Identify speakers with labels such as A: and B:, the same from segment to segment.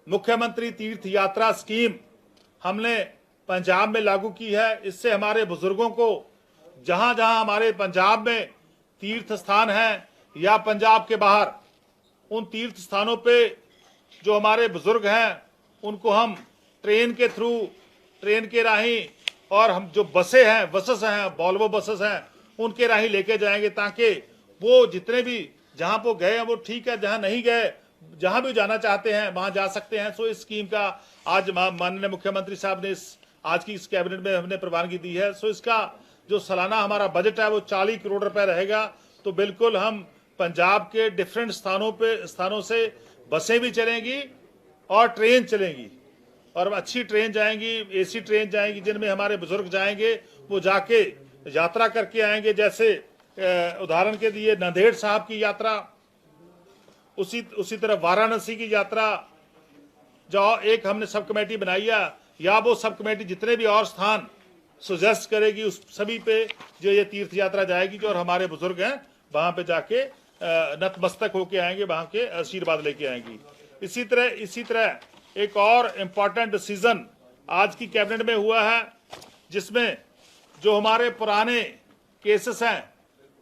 A: मुख्यमंत्री तीर्थ यात्रा स्कीम हमने पंजाब में लागू की है। इससे हमारे बुजुर्गों को जहां जहां हमारे पंजाब में तीर्थ स्थान हैं या पंजाब के बाहर, उन तीर्थ स्थानों पे जो हमारे बुजुर्ग हैं उनको हम ट्रेन के थ्रू, ट्रेन के राही, और हम जो बसें हैं, वॉल्वो बसेस हैं, उनके राही लेके जाएंगे, ताकि वो जितने भी जहां वो गए हैं वो ठीक है, जहां नहीं गए, जहां भी जाना चाहते हैं वहां जा सकते हैं। सो इस स्कीम का आज माननीय मुख्यमंत्री साहब ने आज की इस कैबिनेट में हमने प्रवानगी दी है। सो इसका जो सालाना हमारा बजट है वो 40 करोड़ रुपए रहेगा। तो बिल्कुल हम पंजाब के डिफरेंट स्थानों से बसें भी चलेंगी और ट्रेन चलेंगी, और अच्छी ट्रेन जाएंगी, एसी ट्रेन जाएंगी, जिनमें हमारे बुजुर्ग जाएंगे, वो जाके यात्रा करके आएंगे। जैसे उदाहरण के लिए नांदेड़ साहब की यात्रा, उसी तरह वाराणसी की यात्रा, जो एक हमने सब कमेटी बनाई है, या वो सब कमेटी जितने भी और स्थान सुजेस्ट करेगी उस सभी पे जो ये तीर्थ यात्रा जाएगी, जो और हमारे बुजुर्ग हैं वहां पे जाके नतमस्तक होके आएंगे, वहां के आशीर्वाद लेके आएंगी। इसी तरह एक और इम्पॉर्टेंट डिसीजन आज की कैबिनेट में हुआ है, जिसमें जो हमारे पुराने केसेस हैं,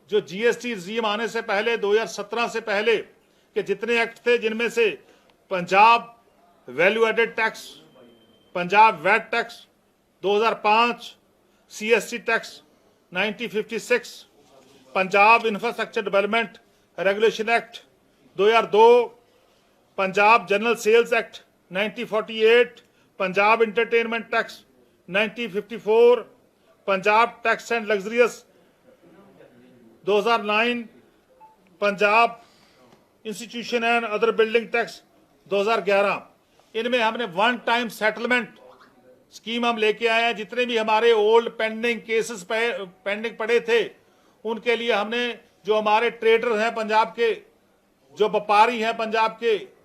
A: जो जीएसटी रिजीम आने से पहले 2017 से पहले के जितने एक्ट थे, जिनमें से Punjab value added tax, Punjab VAT tax 2005, CST tax 1956, Punjab infrastructure development regulation act 2002, Punjab general sales act 1948, Punjab entertainment tax 1954, Punjab tax and luxurious 2009, Punjab institution and other building tax 2011। इनमें हमने वन टाइम सेटलमेंट स्कीम हम लेके आए हैं। जितने भी हमारे ओल्ड पेंडिंग केसेस पेंडिंग पड़े थे, उनके लिए हमने, जो हमारे ट्रेडर हैं पंजाब के, जो व्यापारी हैं पंजाब के,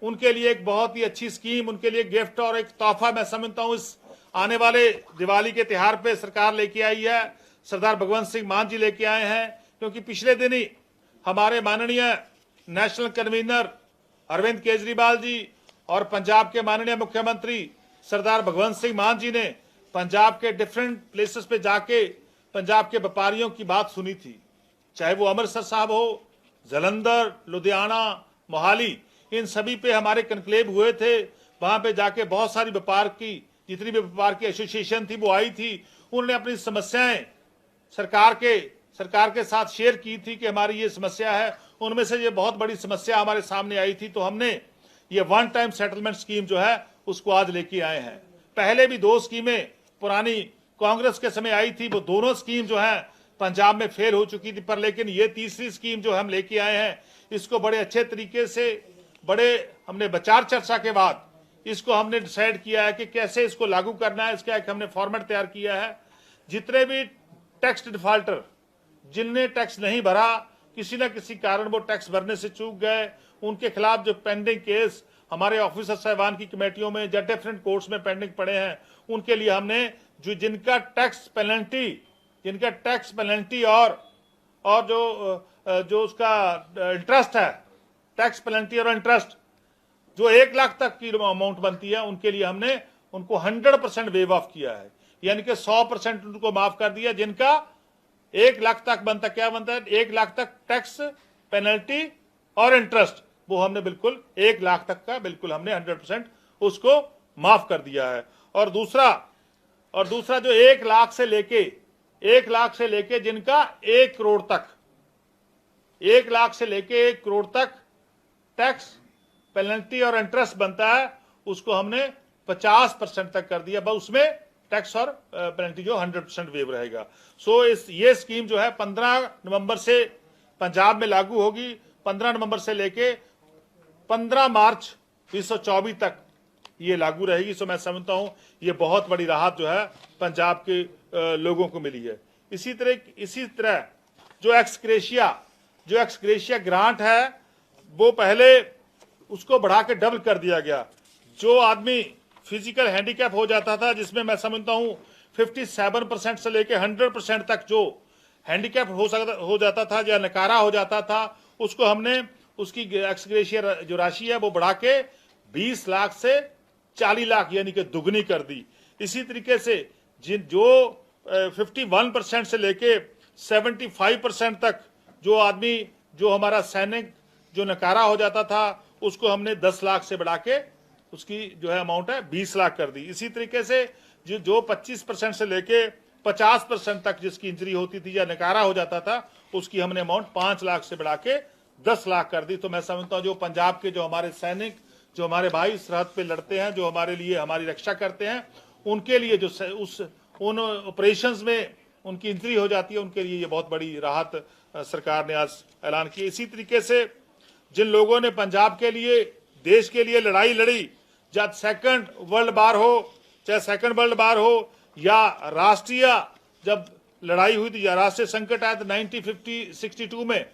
A: उनके लिए एक बहुत ही अच्छी स्कीम, उनके लिए गिफ्ट और एक तोहफा मैं समझता हूं इस आने वाले दिवाली के त्योहार पे सरकार लेके आई है। सरदार भगवंत सिंह मान जी लेके आए हैं, क्योंकि पिछले दिन ही हमारे माननीय नेशनल कन्वीनर अरविंद केजरीवाल जी और पंजाब के माननीय मुख्यमंत्री सरदार भगवंत सिंह मान जी ने पंजाब के डिफरेंट प्लेसेस पे जाके पंजाब के व्यापारियों की बात सुनी थी, चाहे वो अमृतसर साहब हो, जालंधर, लुधियाना, मोहाली, इन सभी पे हमारे कन्क्लेव हुए थे। वहां पे जाके बहुत सारी व्यापार की, जितनी भी व्यापार की एसोसिएशन थी वो आई थी, उन्होंने अपनी समस्याएं सरकार के साथ शेयर की थी कि हमारी ये समस्या है। उनमें से ये बहुत बड़ी समस्या हमारे सामने आई थी, तो हमने ये वन टाइम सेटलमेंट स्कीम जो है उसको आज लेके आए हैं। पहले भी 2 स्कीमें पुरानी कांग्रेस के समय आई थी, वो दोनों स्कीम जो है पंजाब में फेल हो चुकी थी, पर लेकिन ये तीसरी स्कीम जो हम लेके आए हैं, इसको बड़े अच्छे तरीके से, हमने विचार चर्चा के बाद इसको हमने डिसाइड किया है कि कैसे इसको लागू करना है। इसका एक हमने फॉर्मेट तैयार किया है। जितने भी टैक्स डिफॉल्टर, जिनने टैक्स नहीं भरा, किसी न किसी कारण वो टैक्स भरने से चूक गए, उनके खिलाफ जो पेंडिंग केस हमारे ऑफिसर साहिबान की कमेटियों में या डिफरेंट कोर्ट्स में पेंडिंग पड़े हैं, उनके लिए हमने जिनका टैक्स पेनल्टी और जो उसका इंटरेस्ट है, टैक्स पेनल्टी और इंटरेस्ट जो 1 लाख तक की अमाउंट बनती है, उनके लिए हमने उनको 100% वेव ऑफ किया है, यानी कि 100% उनको माफ कर दिया। जिनका 1 लाख तक बनता, क्या बनता है, 1 लाख तक टैक्स पेनल्टी और इंटरेस्ट, वो हमने बिल्कुल 1 लाख तक का बिल्कुल हमने 100% उसको माफ कर दिया है। और दूसरा जो 1 लाख से लेके जिनका 1 करोड़ तक, 1 लाख से लेके 1 करोड़ तक टैक्स पेनल्टी और इंटरेस्ट बनता है, उसको हमने 50% तक कर दिया। बस उसमें टैक्स और पेनल्टी जो 100% वेव रहेगा। सो ये स्कीम जो है 15 नवंबर से पंजाब में लागू होगी। 15 नवंबर से लेके 15 मार्च 2024 तक ये लागू रहेगी। सो मैं समझता हूं ये बहुत बड़ी राहत जो है पंजाब के लोगों को मिली है। इसी तरह जो एक्सग्रेशिया ग्रांट है, वो पहले उसको बढ़ा के डबल कर दिया गया। जो आदमी फिजिकल हैंडीकैप हो जाता था, जिसमें मैं समझता हूं 57% से लेके 100% तक जो हैंडीकैप हो जाता था या नकारा हो जाता था, उसको हमने उसकी एक्सग्रेशिया जो राशि है वो बढ़ा के 20 लाख से 40 लाख यानी कि दुगनी कर दी। इसी तरीके से जो 51% से लेके 75% तक जो आदमी, जो हमारा सैनिक जो नकारा हो जाता था, उसको हमने 10 लाख से बढ़ा के उसकी जो है अमाउंट है 20 लाख कर दी। इसी तरीके से जो 25% से लेके 50% तक जिसकी इंजरी होती थी या नकारा हो जाता था, उसकी हमने अमाउंट 5 लाख से बढ़ा के 10 लाख कर दी। तो मैं समझता हूं जो पंजाब के जो हमारे सैनिक, जो हमारे भाई सरहद पे लड़ते हैं, जो हमारे लिए हमारी रक्षा करते हैं, उनके लिए जो उन ऑपरेशंस में उनकी इंजरी हो जाती है, उनके लिए ये बहुत बड़ी राहत सरकार ने आज ऐलान की। इसी तरीके से जिन लोगों ने पंजाब के लिए, देश के लिए लड़ाई लड़ी, चाहे सेकंड वर्ल्ड वार हो, चाहे सेकंड वर्ल्ड वार हो, या राष्ट्रीय जब लड़ाई हुई थी या राष्ट्रीय संकट आया था 1962 में,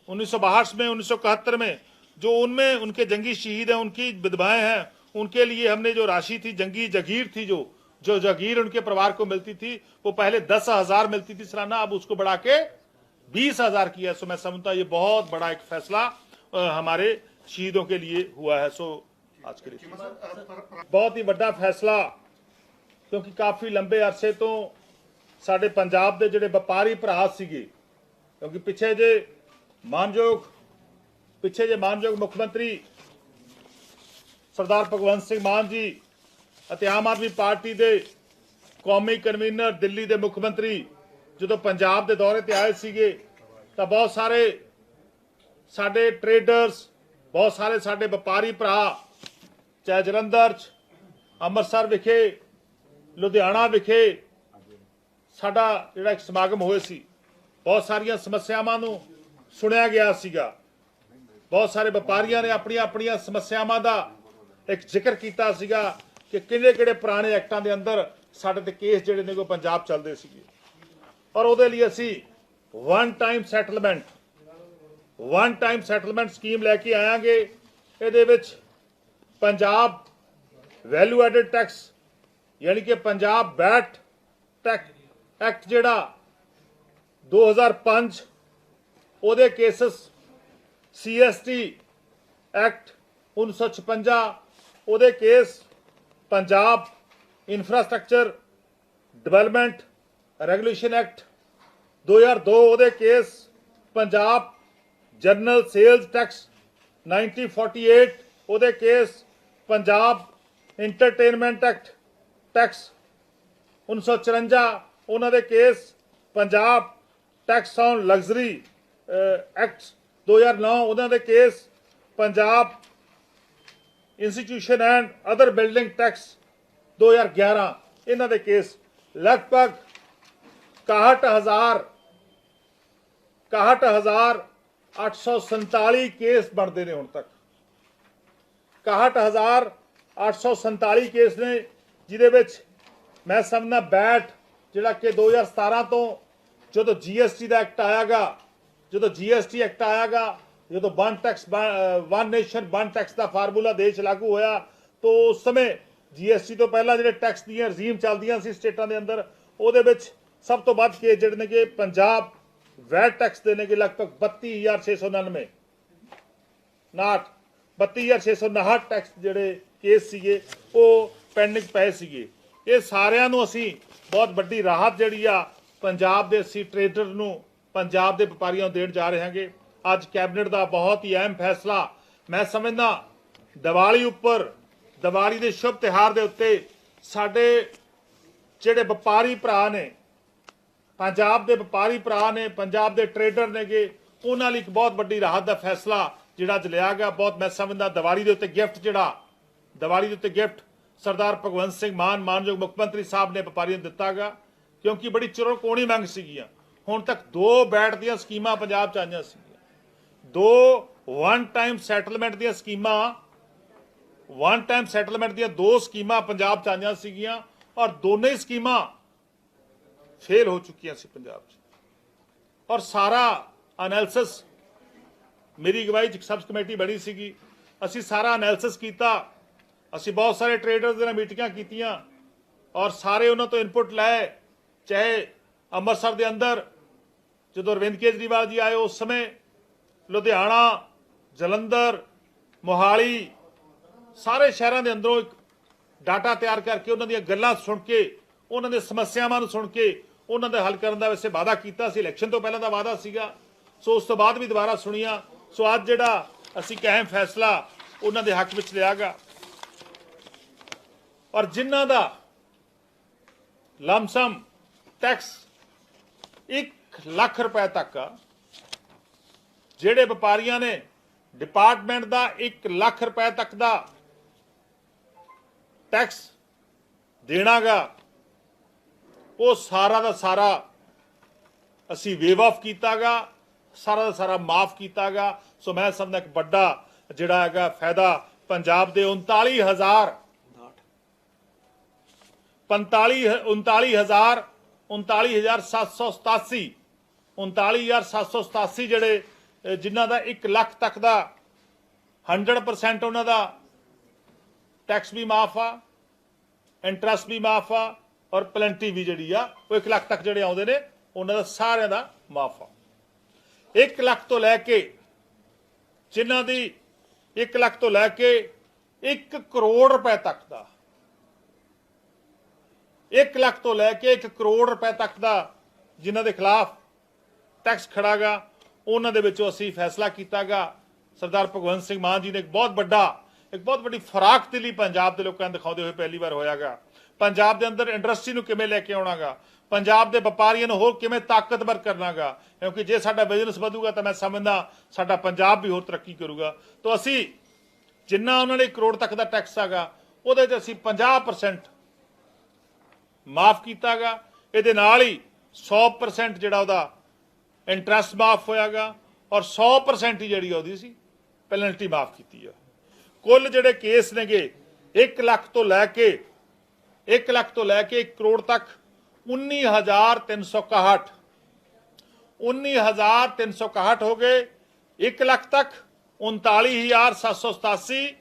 A: 1962 में, 1971 में, जो उनमें उनके जंगी शहीद हैं, उनकी विधवाएं हैं, उनके लिए हमने जो राशि थी, जंगी जगीर थी, जो जगीर उनके परिवार को मिलती थी, वो पहले 10,000 मिलती थी सालाना, अब उसको बढ़ा के 20,000 किया। सो मैं समझता हूं ये बहुत बड़ा एक फैसला हमारे शहीदों के लिए हुआ है। सो आज के लिए बहुत ही बड़ा फैसला, क्योंकि काफी लंबे अरसे तो साडे पंजाब दे जिहड़े व्यापारी भरा सीगे, क्योंकि पिछे जे मानयोग मुख्यमंत्री सरदार भगवंत सिंह मान जी ਅਤੇ आम आदमी पार्टी के कौमी कन्वीनर दिल्ली के मुख्यमंत्री जो पंजाब के दौरे पर आए सीगे, तो बहुत सारे साडे ट्रेडर्स, बहुत सारे साडे व्यापारी भरा, चाहे जलंधर, अमृतसर विखे, लुधियाना विखे साडा जिहड़ा एक समागम होए सी, बहुत सारिया समस्यावां नूं सुनिया गया सीगा। बहुत सारे व्यापारियों ने अपनी अपनी समस्यावां दा एक जिक्र किया सीगा कि किहड़े-किहड़े पुराने एक्टां दे अंदर साडे ते केस जिहड़े ने कोई पंजाब चलदे सीगे, और उहदे लई असीं वन टाइम सैटलमेंट स्कीम लैके आयागे। इहदे विच पंजाब वैल्यू एडिड टैक्स यानी कि पंजाब वैट टैक्स एक्ट जिहड़ा 2005 उहदे केसेस, CST एक्ट 1956 उहदे case, Punjab infrastructure development regulation act 2002 उहदे case, Punjab general sales tax 1948 उहदे case, Punjab entertainment act tax 1954 उन्हां दे case, Punjab tax on luxury act 2009 उन्हां दे case, Punjab institution and other building tax 2011 इन्हां दे केस। लगभग 61,847 केस बनते हैं हुण तक। 61,847 केस ने, जिहदे विच मैं समझना बैट जिहड़ा कि 2017 तो जो GST का एक्ट आयागा, जो GST एक्ट आयागा, जो वन नेशन वन टैक्स का फार्मूला देश लागू होया, तो उस समय GST तो पहला जो टैक्स दी रजीम चलदियां सी स्टेटां दे अंदर, उहदे विच सब तो वध केस जिहड़े ने कि पंजाब वैट टैक्स दे ने कि लगभग 32,659 टैक्स जिहड़े केस सीगे वो पेंडिंग पए सीगे। ये सारिਆਂ ਨੂੰ ਅਸੀਂ बहुत बड़ी राहत जिहड़ी आ पंजाब दे ਅਸੀਂ ट्रेडर ਨੂੰ, पंजाब दे व्यापारियों देण जा रहे हैं। ਅੱਜ कैबिनेट का बहुत ही अहम फैसला मैं समझदा, दिवाली उपर, दिवाली के शुभ तिहार के उत्ते साडे जिहड़े व्यापारी भरा ने, पंजाब के व्यापारी भरा ने, पंजाब के ट्रेडर ने गे, उन्हां लई एक बहुत बड़ी राहत का फैसला जिहड़ा अज लिया गया। बहुत मैं समझदा दिवाली के उत्ते गिफ्ट जिहड़ा, दिवाली के उत्ते गिफ्ट सरदार भगवंत सिंह मान मानयोग मुख्यमंत्री साहब ने व्यापारियों को दिता गा, क्योंकि बड़ी चिरकोणी मंग सीगियां। हुण तक 2 बैट दीयां स्कीमां पंजाब च आईयां सी, 2 वन टाइम सैटलमेंट दी स्कीमां, वन टाइम सैटलमेंट दी 2 स्कीमां पंजाब च आईयां सीगियां, और दोनों ही स्कीमां फेल हो चुकियां सी पंजाब च। और सारा एनालिसिस मेरी अगवाई च सब कमेटी बनी सीगी, असी सारा एनालिसिस किया, असी बहुत सारे ट्रेडर्स दे नाल मीटिंगां कीतियां, और सारे उन्हां तो इनपुट लाए। चाहे अमृतसर के अंदर जो अरविंद केजरीवाल जी आए उस समय लुधियाना, जलंधर, मोहाली, ਸਾਰੇ ਸ਼ਹਿਰਾਂ ਦੇ ਅੰਦਰੋਂ ਇੱਕ ਡਾਟਾ ਤਿਆਰ ਕਰਕੇ ਉਹਨਾਂ ਦੀਆਂ ਗੱਲਾਂ ਸੁਣ ਕੇ ਉਹਨਾਂ ਦੇ ਸਮੱਸਿਆਵਾਂ ਨੂੰ ਸੁਣ ਕੇ ਉਹਨਾਂ ਦੇ ਹੱਲ ਕਰਨ ਦਾ ਵੈਸੇ ਵਾਅਦਾ ਕੀਤਾ ਸੀ, ਇਲੈਕਸ਼ਨ ਤੋਂ ਪਹਿਲਾਂ ਦਾ ਵਾਅਦਾ ਸੀਗਾ। ਸੋ ਉਸ ਤੋਂ ਬਾਅਦ ਵੀ ਦੁਬਾਰਾ ਸੁਣੀਆਂ। ਸੋ ਅੱਜ ਜਿਹੜਾ ਅਸੀਂ ਅਹਿਮ ਫੈਸਲਾ ਉਹਨਾਂ ਦੇ ਹੱਕ ਵਿੱਚ ਲਿਆ ਗਾ, ਔਰ ਜਿਨ੍ਹਾਂ ਦਾ ਲਮਸਮ ਟੈਕਸ 1 ਲੱਖ ਰੁਪਏ ਤੱਕ ਆ, ਜਿਹੜੇ ਵਪਾਰੀਆਂ ਨੇ ਡਿਪਾਰਟਮੈਂਟ ਦਾ 1 ਲੱਖ ਰੁਪਏ ਤੱਕ ਦਾ ਟੈਕਸ ਦੇਣਾ ਗਾ, ਉਹ ਸਾਰਾ ਦਾ ਸਾਰਾ ਅਸੀਂ ਵੇਵ ਆਫ ਕੀਤਾ ਗਾ, ਸਾਰਾ ਦਾ ਸਾਰਾ ਮਾਫ ਕੀਤਾ ਗਾ। ਸੋ ਮੈਂ ਸਮਝਦਾ ਇੱਕ ਵੱਡਾ ਜਿਹੜਾ ਹੈਗਾ ਫਾਇਦਾ ਪੰਜਾਬ ਦੇ 39,787 ਜਿਹੜੇ ਜਿਨ੍ਹਾਂ ਦਾ 1 ਲੱਖ ਤੱਕ ਦਾ 100% ਉਹਨਾਂ ਦਾ ਟੈਕਸ ਵੀ ਮਾਫ ਆ, ਇੰਟਰਸਟ ਵੀ ਮਾਫ ਆ, ਔਰ ਪਲੈਂਟੀ ਵੀ ਜਿਹੜੀ ਆ ਉਹ 1 ਲੱਖ ਤੱਕ ਜਿਹੜੇ ਆਉਂਦੇ ਨੇ ਉਹਨਾਂ ਦਾ ਸਾਰਿਆਂ ਦਾ ਮਾਫ ਆ। 1 ਲੱਖ ਤੋਂ ਲੈ ਕੇ ਜਿਨ੍ਹਾਂ ਦੀ 1 ਲੱਖ ਤੋਂ ਲੈ ਕੇ 1 ਕਰੋੜ ਰੁਪਏ ਤੱਕ ਦਾ, 1 ਲੱਖ ਤੋਂ ਲੈ ਕੇ 1 ਕਰੋੜ ਰੁਪਏ ਤੱਕ ਦਾ ਜਿਨ੍ਹਾਂ ਦੇ ਖਿਲਾਫ ਟੈਕਸ ਖੜਾ ਗਾ, ਉਹਨਾਂ ਦੇ ਵਿੱਚੋਂ ਅਸੀਂ ਫੈਸਲਾ ਕੀਤਾ ਗਾ। ਸਰਦਾਰ ਭਗਵੰਤ ਸਿੰਘ ਮਾਨ ਜੀ ਨੇ ਇੱਕ ਬਹੁਤ ਵੱਡੀ ਫਰਾਕ ਦਿਲੀ ਪੰਜਾਬ ਦੇ ਲੋਕਾਂ ਨੂੰ ਦਿਖਾਉਂਦੇ ਹੋਏ ਪਹਿਲੀ ਵਾਰ ਹੋਇਆਗਾ। ਪੰਜਾਬ ਦੇ ਅੰਦਰ ਇੰਡਸਟਰੀ ਨੂੰ ਕਿਵੇਂ ਲੈ ਕੇ ਆਉਣਾਗਾ, ਪੰਜਾਬ ਦੇ ਵਪਾਰੀਆਂ ਨੂੰ ਹੋਰ ਕਿਵੇਂ ਤਾਕਤਵਰ ਕਰਨਾਗਾ, ਕਿਉਂਕਿ ਜੇ ਸਾਡਾ ਬਿਜ਼ਨਸ ਵਧੂਗਾ ਤਾਂ ਮੈਂ ਸਮਝਦਾ ਸਾਡਾ ਪੰਜਾਬ ਵੀ ਹੋਰ ਤਰੱਕੀ ਕਰੂਗਾ। ਤਾਂ ਅਸੀਂ ਜਿੰਨਾ ਉਹਨਾਂ ਨੇ 1 ਕਰੋੜ ਤੱਕ ਦਾ ਟੈਕਸ ਆਗਾ, ਉਹਦੇ 'ਚ ਅਸੀਂ 50% ਮਾਫ ਕੀਤਾਗਾ। ਇਹਦੇ ਨਾਲ ਹੀ 100% ਜਿਹੜਾ ਉਹਦਾ ਇੰਟਰਸਟ ਮਾਫ ਹੋਇਆਗਾ, ਔਰ 100% ਹੀ ਜਿਹੜੀ ਉਹਦੀ ਸੀ ਪੈਨਲਟੀ ਮਾਫ ਕੀਤੀ ਆ। ਕੁੱਲ ਜਿਹੜੇ ਕੇਸ ਨੇਗੇ 1 ਲੱਖ ਤੋਂ ਲੈ ਕੇ 1 ਕਰੋੜ ਤੱਕ 19,361 ਹੋ ਗਏ। 1 ਲੱਖ ਤੱਕ 39,787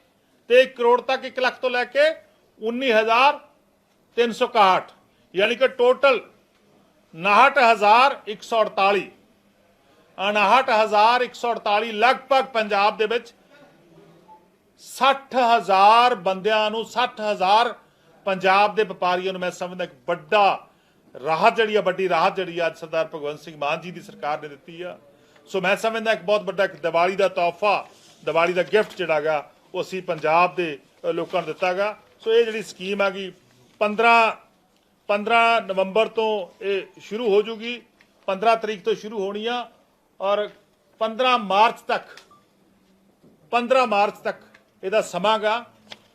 A: ਤੇ 1 ਕਰੋੜ ਤੱਕ 1 ਲੱਖ ਤੋਂ ਲੈ ਕੇ 19,361, ਯਾਨੀ ਕਿ ਟੋਟਲ 59,148 ਲਗਭਗ ਪੰਜਾਬ ਦੇ ਵਿੱਚ 60,000 ਬੰਦਿਆਂ ਨੂੰ 60,000 ਪੰਜਾਬ ਦੇ ਵਪਾਰੀਆਂ ਨੂੰ ਮੈਂ ਸਮਝਦਾ ਇੱਕ ਵੱਡੀ ਰਾਹਤ ਜਿਹੜੀ ਅੱਜ ਸਰਦਾਰ ਭਗਵੰਤ ਸਿੰਘ ਮਾਨ ਜੀ ਦੀ ਸਰਕਾਰ ਨੇ ਦਿੱਤੀ ਆ। ਸੋ ਮੈਂ ਸਮਝਦਾ ਇੱਕ ਬਹੁਤ ਵੱਡਾ ਦੀਵਾਲੀ ਦਾ ਤੋਹਫਾ, ਦੀਵਾਲੀ ਦਾ ਗਿਫਟ ਜਿਹੜਾ ਗਾ ਉਹ ਅਸੀਂ ਪੰਜਾਬ ਦੇ ਲੋਕਾਂ ਨੂੰ ਦਿੱਤਾ ਗਾ। ਸੋ ਇਹ ਜਿਹੜੀ ਸਕੀਮ ਆ ਗਈ 15 ਨਵੰਬਰ ਤੋਂ ਇਹ ਸ਼ੁਰੂ ਹੋ ਜੂਗੀ, 15 ਤਰੀਕ ਤੋਂ ਸ਼ੁਰੂ ਹੋਣੀ ਆ, ਔਰ 15 ਮਾਰਚ ਤੱਕ ਇਹਦਾ ਸਮਾਂ ਗਾ,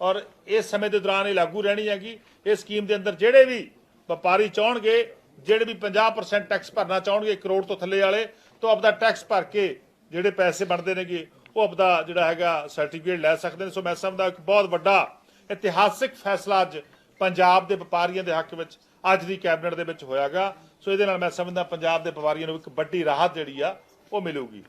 A: ਔਰ ਇਸ ਸਮੇਂ ਦੇ ਦੌਰਾਨ ਇਹ ਲਾਗੂ ਰਹਿਣੀ ਹੈਗੀ। ਇਸ ਸਕੀਮ ਦੇ ਅੰਦਰ ਜਿਹੜੇ ਵੀ ਵਪਾਰੀ ਚਾਹਣਗੇ, ਜਿਹੜੇ ਵੀ 50% ਟੈਕਸ ਭਰਨਾ ਚਾਹਣਗੇ 1 ਕਰੋੜ ਤੋਂ ਥੱਲੇ ਵਾਲੇ, ਤਾਂ ਆਪਦਾ ਟੈਕਸ ਭਰ ਕੇ ਜਿਹੜੇ ਪੈਸੇ ਬਣਦੇ ਨੇਗੇ ਉਹ ਆਪਦਾ ਜਿਹੜਾ ਹੈਗਾ ਸਰਟੀਫਿਕੇਟ ਲੈ ਸਕਦੇ ਨੇ। ਸੋ ਮੈਂ ਸਮਝਦਾ ਇੱਕ ਬਹੁਤ ਵੱਡਾ ਇਤਿਹਾਸਿਕ ਫੈਸਲਾ ਅੱਜ ਪੰਜਾਬ ਦੇ ਵਪਾਰੀਆਂ ਦੇ ਹੱਕ ਵਿੱਚ ਅੱਜ ਦੀ ਕੈਬਨਿਟ ਦੇ ਵਿੱਚ ਹੋਇਆਗਾ। ਸੋ ਇਹਦੇ ਨਾਲ ਮੈਂ ਸਮਝਦਾ ਪੰਜਾਬ ਦੇ ਵਪਾਰੀਆਂ ਨੂੰ ਇੱਕ ਵੱਡੀ ਰਾਹਤ ਜਿਹੜੀ ਆ ਉਹ ਮਿਲੂਗੀ।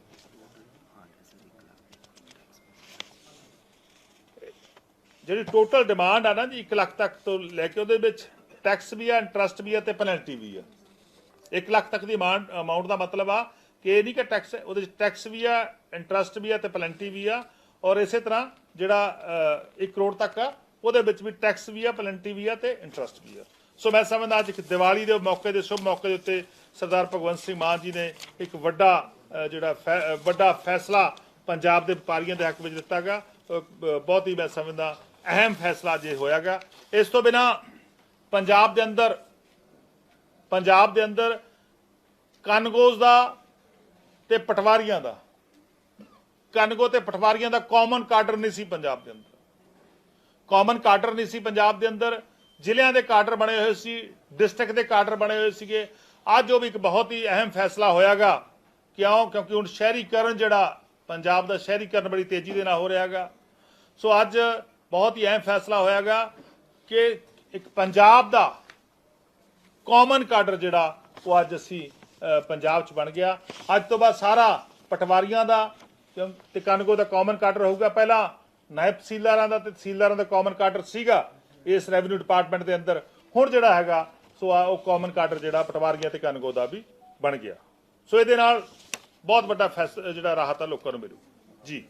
A: ਜਿਹੜੀ ਟੋਟਲ ਡਿਮਾਂਡ ਆ ਨਾ ਜੀ 1 ਲੱਖ ਤੱਕ ਤੋਂ ਲੈ ਕੇ, ਉਹਦੇ ਵਿੱਚ ਟੈਕਸ ਵੀ ਆ, ਇੰਟਰਸਟ ਵੀ ਆ ਤੇ ਪੈਨਲਟੀ ਵੀ ਆ। 1 ਲੱਖ ਤੱਕ ਦੀ ਅਮਾਊਂਟ ਦਾ ਮਤਲਬ ਆ ਕਿ ਇਹ ਨਹੀਂ ਕਿ ਟੈਕਸ, ਉਹਦੇ ਵਿੱਚ ਟੈਕਸ ਵੀ ਆ, ਇੰਟਰਸਟ ਵੀ ਆ ਤੇ ਪੈਨਲਟੀ ਵੀ ਆ। ਔਰ ਇਸੇ ਤਰ੍ਹਾਂ ਜਿਹੜਾ 1 ਕਰੋੜ ਤੱਕ ਆ ਉਹਦੇ ਵਿੱਚ ਵੀ ਟੈਕਸ ਵੀ ਆ, ਪੈਨਲਟੀ ਵੀ ਆ ਤੇ ਇੰਟਰਸਟ ਵੀ ਆ। ਸੋ ਮੈਂ ਸਮਝਦਾ ਅੱਜ ਇੱਕ ਦੀਵਾਲੀ ਦੇ ਮੌਕੇ ਦੇ ਸ਼ੁਭ ਮੌਕੇ ਦੇ ਉੱਤੇ ਸਰਦਾਰ ਭਗਵੰਤ ਸਿੰਘ ਮਾਨ ਜੀ ਨੇ ਇੱਕ ਵੱਡਾ ਫੈਸਲਾ ਪੰਜਾਬ ਦੇ ਵਪਾਰੀਆਂ ਦੇ ਹੱਕ ਵਿੱਚ ਦਿੱਤਾ ਗਾ। ਬਹੁਤ ਹੀ ਮੈਂ ਸਮਝਦਾ ਅਹਿਮ ਫੈਸਲਾ ਜੇ ਹੋਇਆਗਾ। ਇਸ ਤੋਂ ਬਿਨਾਂ ਪੰਜਾਬ ਦੇ ਅੰਦਰ ਕਾਨੂੰਗੋਜ਼ ਦਾ ਤੇ ਪਟਵਾਰੀਆਂ ਦਾ, ਕਾਨੂੰਗੋ ਤੇ ਪਟਵਾਰੀਆਂ ਦਾ ਕਾਮਨ ਕਾਡਰ ਨਹੀਂ ਸੀ ਪੰਜਾਬ ਦੇ ਅੰਦਰ, ਕਾਮਨ ਕਾਡਰ ਨਹੀਂ ਸੀ ਪੰਜਾਬ ਦੇ ਅੰਦਰ। ਜ਼ਿਲ੍ਹਿਆਂ ਦੇ ਕਾਡਰ ਬਣੇ ਹੋਏ ਸੀ, ਡਿਸਟ੍ਰਿਕਟ ਦੇ ਕਾਡਰ ਬਣੇ ਹੋਏ ਸੀਗੇ। ਅੱਜ ਉਹ ਵੀ ਇੱਕ ਬਹੁਤ ਹੀ ਅਹਿਮ ਫੈਸਲਾ ਹੋਇਆਗਾ। ਕਿਉਂਕਿ ਹੁਣ ਸ਼ਹਿਰੀਕਰਨ ਜਿਹੜਾ ਪੰਜਾਬ ਦਾ ਸ਼ਹਿਰੀਕਰਨ ਬੜੀ ਤੇਜ਼ੀ ਦੇ ਨਾਲ ਹੋ ਰਿਹਾਗਾ। ਸੋ ਅੱਜ ਬਹੁਤ ਹੀ ਅਹਿਮ ਫੈਸਲਾ ਹੋਇਆਗਾ ਕਿ ਇੱਕ ਪੰਜਾਬ ਦਾ ਕਾਮਨ ਕਾਡਰ ਜਿਹੜਾ ਉਹ ਅੱਜ ਅਸੀਂ ਪੰਜਾਬ 'ਚ ਬਣ ਗਿਆ। ਅੱਜ ਤੋਂ ਬਾਅਦ ਸਾਰਾ ਪਟਵਾਰੀਆਂ ਦਾ ਤੇ ਕਾਨੂੰਗੋ ਦਾ ਕਾਮਨ ਕਾਡਰ ਹੋਊਗਾ। ਪਹਿਲਾਂ ਨਾਇਬ ਤਹਿਸੀਲਦਾਰਾਂ ਦਾ ਤੇ ਤਹਿਸੀਲਦਾਰਾਂ ਦਾ ਕਾਮਨ ਕਾਡਰ ਸੀਗਾ ਇਸ ਰੈਵਨਿਊ ਡਿਪਾਰਟਮੈਂਟ ਦੇ ਅੰਦਰ। ਹੁਣ ਜਿਹੜਾ ਹੈਗਾ ਸੋ ਉਹ ਕਾਮਨ ਕਾਡਰ ਜਿਹੜਾ ਪਟਵਾਰੀਆਂ ਤੇ ਕਾਨੂੰਗੋ ਦਾ ਵੀ ਬਣ ਗਿਆ। ਸੋ ਇਹਦੇ ਨਾਲ ਬਹੁਤ ਵੱਡਾ ਜਿਹੜਾ ਰਾਹਤ ਆ ਲੋਕਾਂ ਨੂੰ ਮਿਲੂ ਜੀ।